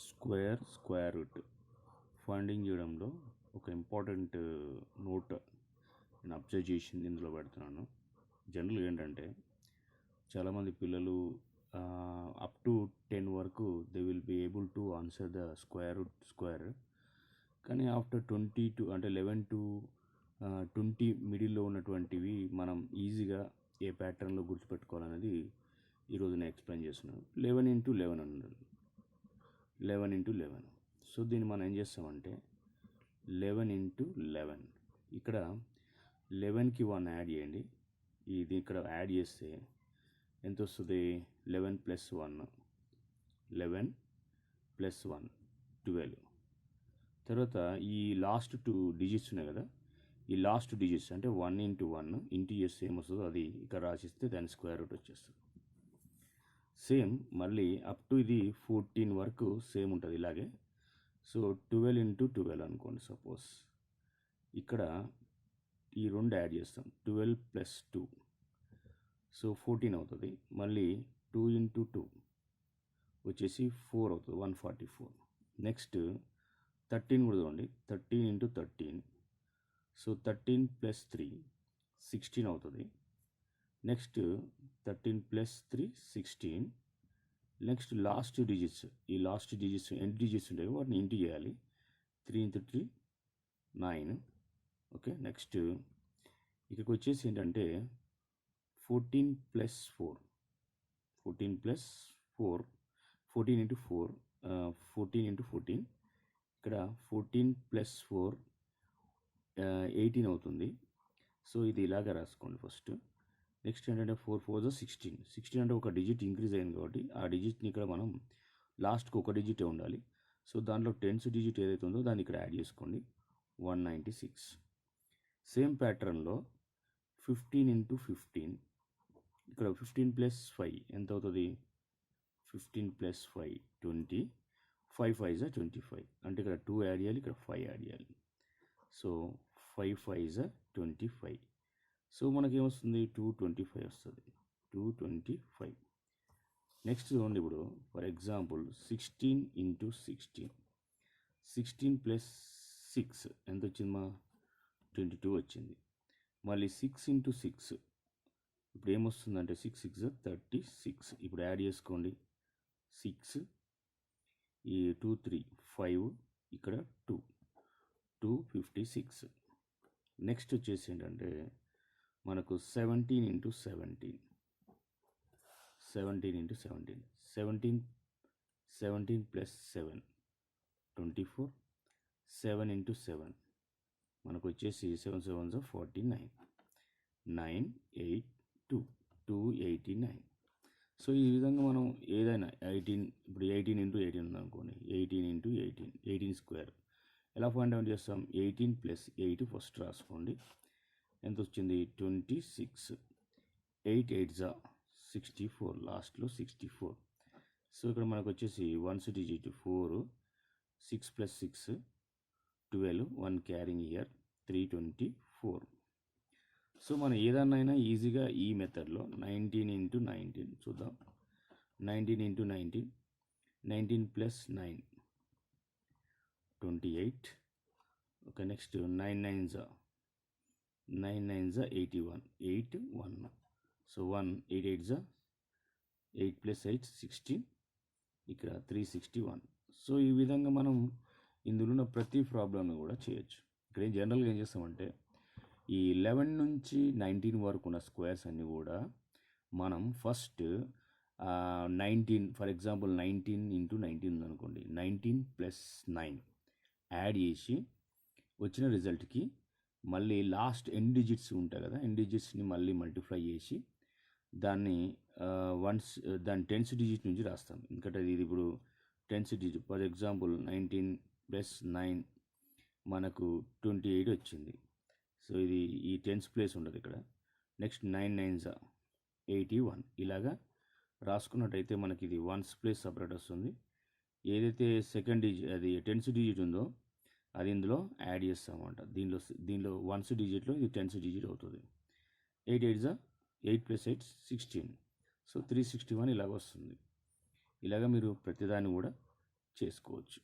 Square root finding చేయడంలో ఒక important note నేను అబ్జర్వ్ చేసింది ఇందులో పెడుతున్నాను. జనరల్గా ఏంటంటే చాలామంది పిల్లలు అప్ టు 10 వరకు they will be able to answer the square, కానీ ఆఫ్టర్ 22 అంటే 11 to 20 మిడిల్లో ఉన్నటువంటివి మనం ఈజీగా ఏ ప్యాటర్న్లో గుర్తుపెట్టుకోవాలనేది ఈరోజు నేను ఎక్స్ప్లెయిన్ చేస్తున్నాను. 11 x 11 అన్నారు, 11 x 11. సో దీన్ని మనం ఏం చేస్తామంటే 11 x 11, ఇక్కడ 11కి 1 యాడ్ చేయండి. ఇది ఇక్కడ యాడ్ చేస్తే ఎంత వస్తుంది? 11 + 1, 11 + 1 12. తర్వాత ఈ లాస్ట్ 2 డిజిట్స్ ఉన్నాయి కదా, ఈ లాస్ట్ డిజిట్స్ అంటే 1 x 1 ఇంటూ చేస్తే ఏమొస్తుందో అది ఇక్కడ రాసిస్తే దాని స్క్వేర్ రూట్ వచ్చేస్తుంది. సేమ్ మళ్ళీ అప్ టు ఇది 14 వరకు సేమ్ ఉంటుంది ఇలాగే. సో 12 x 12 అనుకోండి సపోజ్. ఇక్కడ ఈ రెండు యాడ్ చేస్తాం, 12 + 2, సో 14 అవుతుంది. మళ్ళీ 2 x 2 వచ్చేసి 4 అవుతుంది, 144. నెక్స్ట్ 13 కూడా చూడండి, 13 x 13, సో 13 + 3 16 అవుతుంది. నెక్స్ట్ 13 + 3 16. నెక్స్ట్ లాస్ట్ డిజిట్స్, ఈ లాస్ట్ డిజిట్స్ ఎండ్ డిజిట్స్ ఉంటాయి వాటిని ఇంటూ చేయాలి. 3 x 3 9. ఓకే, నెక్స్ట్ ఇక్కడికి వచ్చేసి ఏంటంటే 14 + 4, 14 + 4, 14 x 4, 14 x 14. ఇక్కడ 14 + 4 18 అవుతుంది. సో ఇది ఇలాగ రాసుకోండి ఫస్ట్. నెక్స్ట్ ఏంటంటే 4 4 16, 16 అంటే ఒక డిజిట్ ఇంక్రీజ్ అయింది కాబట్టి ఆ డిజిట్ని ఇక్కడ మనం లాస్ట్కి ఒక డిజిటే ఉండాలి. సో దాంట్లో 10th డిజిట్ ఏదైతే ఉందో దాన్ని ఇక్కడ యాడ్ చేసుకోండి, 196. సేమ్ ప్యాటర్న్లో 15 x 15, ఇక్కడ 15 + 5 ఎంత అవుతుంది? 15 + 5 20, 5 5 is 25. అంటే ఇక్కడ 2 యాడ్ చేయాలి, ఇక్కడ 5 యాడ్ చేయాలి. So 5 5 is 25. సో మనకేమొస్తుంది? 225 వస్తుంది, 225. నెక్స్ట్ చూడండి, ఇప్పుడు ఫర్ ఎగ్జాంపుల్ 16 x 16, 16 + 6 ఎంత వచ్చింది? మా 22 వచ్చింది. మళ్ళీ 6 x 6, ఇప్పుడు ఏమొస్తుందంటే 6 6 36. ఇప్పుడు యాడ్ చేసుకోండి, 6 ఈ 2 3 5, ఇక్కడ 2 256. నెక్స్ట్ వచ్చేసి ఏంటంటే మనకు 17 x 17, 17 x 17, 17 17 + 7 24, 7 x 7 మనకు వచ్చేసి 7 7 49, 9 8 2 289. సో ఈ విధంగా మనం ఏదైనా 18, ఇప్పుడు 18 x 18 ఉందనుకోండి, 18 x 18, 18 స్క్వేర్ ఎలా ఫైండ్ అవుట్ చేస్తాం? 18 + 8 ఫస్ట్ రాసుకోండి, ఎంత వచ్చింది? 26. 8 8 64, లాస్ట్లో 64. సో ఇక్కడ మనకు వచ్చేసి 1st digit 4, 6 + 6 12, 1 carrying year 324. So మనం ఏదన్నా ఈజీగా ఈ మెథడ్లో 19 x 19 చూద్దాం. 19 x 19, 19 + 9 28. Okay, next 9 9 81, 8 1. సో 1 8 8 8 + 8 16, ఇక్కడ 361. సో ఈ విధంగా మనం ఇందులో ఉన్న ప్రతి ప్రాబ్లమ్ని కూడా చేయొచ్చు. ఇక్కడ జనరల్గా ఏం చేస్తామంటే ఈ 11 నుంచి 19 వరకు ఉన్న స్క్వేర్స్ అన్నీ కూడా మనం ఫస్ట్ 19, ఫర్ ఎగ్జాంపుల్ 19 x 19 ఉందనుకోండి, 19 + 9 యాడ్ చేసి వచ్చిన రిజల్ట్కి మళ్ళీ లాస్ట్ ఎండ్ డిజిట్స్ ఉంటాయి కదా, ఎండ్ డిజిట్స్ని మళ్ళీ మల్టిప్లై చేసి దాన్ని దాని 10th డిజిట్ నుంచి రాస్తాం. ఎందుకంటే ఇది ఇప్పుడు 10th డిజిట్. ఫర్ ఎగ్జాంపుల్ 19 + 9 మనకు 28 వచ్చింది. సో ఇది ఈ 10th ప్లేస్ ఉండదు ఇక్కడ. నెక్స్ట్ 9 9 81. ఇలాగా రాసుకున్నట్టయితే మనకి ఇది 1st ప్లేస్ సపరేట్ వస్తుంది. ఏదైతే సెకండ్ డిజిట్ అది 10th డిజిట్ ఉందో అది ఇందులో యాడ్ చేస్తామంట. దీనిలో 1st డిజిట్లో ఇది 10th డిజిట్ అవుతుంది. 8 8 8 + 8 16. సో 361 ఇలాగ వస్తుంది. ఇలాగ మీరు ప్రతిదాన్ని కూడా చేసుకోవచ్చు.